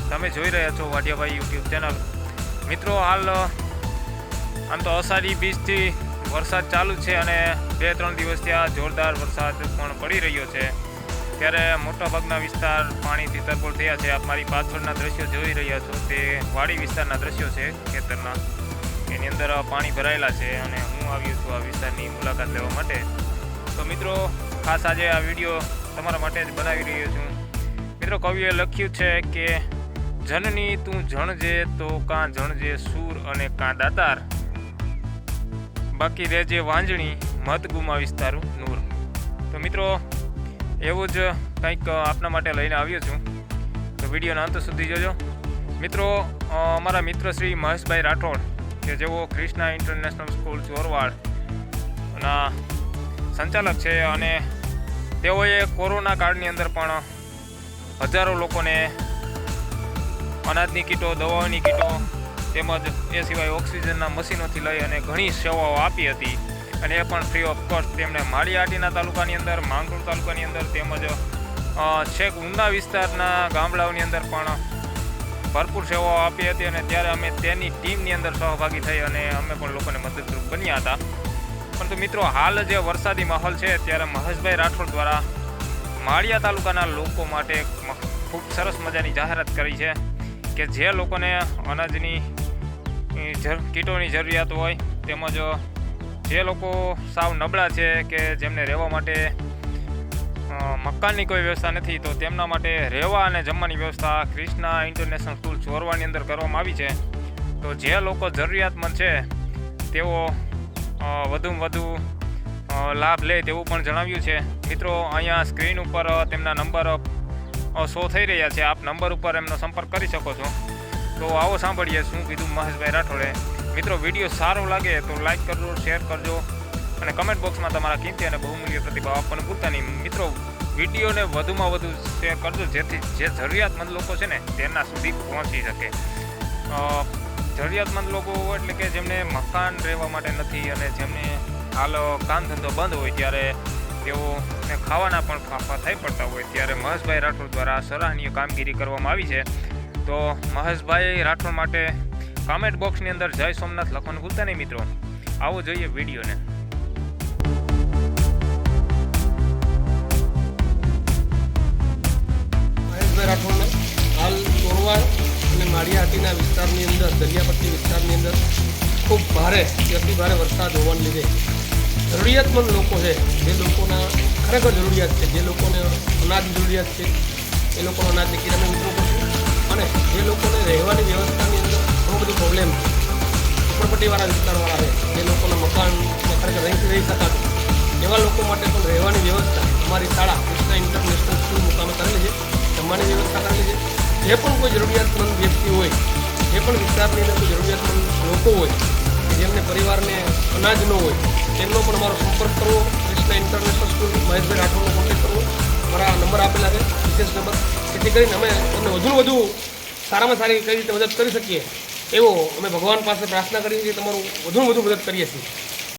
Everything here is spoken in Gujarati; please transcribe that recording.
તમે જોઈ રહ્યા છો વાઢિયાભાઈ યુટ્યુબ ચેનલ। મિત્રો હાલ આમ તો અષાઢી બીજથી વરસાદ ચાલુ છે અને 2-3 દિવસથી આ જોરદાર વરસાદ પણ પડી રહ્યો છે, ત્યારે મોટાભાગના વિસ્તાર પાણીથી તરબોળ થયા છે। આપ મારી પાછળના દ્રશ્યો જોઈ રહ્યા છો તે વાડી વિસ્તારના દ્રશ્યો છે ખેતરના, એની અંદર પાણી ભરાયેલા છે અને હું આવ્યો છું આ વિસ્તારની મુલાકાત લેવા માટે। તો મિત્રો ખાસ આજે આ વિડીયો તમારા માટે જ બનાવી રહ્યો છું। મિત્રો કવિએ લખ્યું છે કે જનની તું જણજે તો કાં જણજે સૂર અને કાં દાતાર, બાકી રહેજે વાંજણી મત ગુમાવીશ તારું નૂર। તો મિત્રો એવું જ કંઈક આપના માટે લઈને આવ્યો છું, તો વિડીયોના અંત સુધી જોજો। મિત્રો અમારા મિત્ર શ્રી મહેશભાઈ રાઠોડ કે જેઓ ક્રિષ્ના ઇન્ટરનેશનલ સ્કૂલ ચોરવાડના સંચાલક છે અને તેઓએ કોરોના કાળની અંદર પણ હજારો લોકોને અનાજની કીટો, દવાઓની કીટો તેમજ એ સિવાય ઓક્સિજનના મશીનોથી લઈ અને ઘણી સેવાઓ આપી હતી, અને એ પણ ફ્રી ઓફ કોસ્ટ। તેમણે માળિયાહાટીના તાલુકાની અંદર, માંગરોળ તાલુકાની અંદર તેમજ છેક ઊંડા વિસ્તારના ગામડાઓની અંદર પણ ભરપૂર સેવાઓ આપી હતી, અને ત્યારે અમે તેની ટીમની અંદર સહભાગી થઈ અને અમે પણ લોકોને મદદરૂપ બન્યા હતા। પરંતુ મિત્રો હાલ જે વરસાદી માહોલ છે ત્યારે મહેશભાઈ રાઠોડ દ્વારા માળિયા તાલુકાના લોકો માટે ખૂબ સરસ મજાની જાહેરાત કરી છે કે જે લોકોને અનાજની કીટોની જરૂરિયાત હોય, તેમજ જે લોકો સાવ નબળા છે કે જેમને રહેવા માટે મકાનની કોઈ વ્યવસ્થા નથી, તો તેમના માટે રહેવા અને જમવાની વ્યવસ્થા ક્રિષ્ના ઇન્ટરનેશનલ સ્કૂલ ચોરવાની અંદર કરવામાં આવી છે। તો જે લોકો જરૂરિયાતમંદ છે તેઓ વધુમાં વધુ લાભ લે તેવું પણ જણાવ્યું છે। મિત્રો અહીંયા સ્ક્રીન ઉપર તેમના નંબર શો થઈ રહ્યા છે, આપ નંબર ઉપર એમનો સંપર્ક કરી શકો છો। તો આવો સાંભળીએ શું કીધું મહેશભાઈ રાઠોડે। મિત્રો વિડીયો સારો લાગે તો લાઈક કરજો, શેર કરજો અને કમેન્ટ બોક્સમાં તમારા કિંમતી અને બહુમૂલ્ય પ્રતિભાવ આપવાનું ભૂલતા નહીં। મિત્રો વિડીયોને વધુમાં વધુ શેર કરજો જેથી જે જરૂરિયાતમંદ લોકો છે ને તેના સુધી પહોંચી શકે। જરૂરિયાતમંદ લોકો એટલે કે જેમને મકાન રહેવા માટે નથી અને જેમને હાલ કામ ધંધો બંધ હોય ત્યારે તેઓને ખાવાના પણ ફાફા થઈ પડતા હોય, ત્યારે મહેશભાઈ રાઠોડ દ્વારા સરાહનીય કામગીરી કરવામાં આવી છે। તો મહેશભાઈ રાઠોડ માટે કમેન્ટ બોક્સની અંદર જય સોમનાથ લખવાનું ભૂલતા નહીં। મિત્રો આવો જોઈએ વિડીયોને। મહેશભાઈ રાઠોડને હાલ ચોરવાડ અને માળિયાહાટીના વિસ્તારની અંદર, દરિયાપટ્ટી વિસ્તારની અંદર ખૂબ ભારે કે અતિ ભારે વરસાદ હોવાને લીધે જરૂરિયાતમંદ લોકો છે, જે લોકોના ખરેખર જરૂરિયાત છે, જે લોકોને અનાજની જરૂરિયાત છે એ લોકોનો અનાજની કિરાના વિતરણ કરશે, અને જે લોકોને રહેવાની વ્યવસ્થાની અંદર ઘણો બધો પ્રોબ્લેમ છે, ઝૂંપડપટ્ટીવાળા વિસ્તારવાળા છે, જે લોકોના મકાનમાં ખરેખર રહી શકાતું એવા લોકો માટે પણ રહેવાની વ્યવસ્થા અમારી શાળા ક્રિષ્ના ઇન્ટરનેશનલ સ્કૂલ મુકામે કરેલી છે, જમવાની વ્યવસ્થા કરેલી છે। જે પણ કોઈ જરૂરિયાતમંદ વ્યક્તિ હોય, જે પણ વિસ્તારની અંદર કોઈ જરૂરિયાતમંદ લોકો હોય કે જેમને પરિવારને અનાજ ન હોય, તેમનો પણ અમારો સંપર્ક કરવો, ક્રિષ્ના ઇન્ટરનેશનલ સ્કૂલ મહેશભાઈ રાઠોડનો કોન્ટેક્ટ કરવો। મારા નંબર આપેલા છે, વિશેષ નંબર, જેથી કરીને અમે તમને વધુને વધુ સારામાં સારી કઈ રીતે મદદ કરી શકીએ એવો અમે ભગવાન પાસે પ્રાર્થના કરીએ છીએ, તમારું વધુને વધુ મદદ કરીએ છીએ।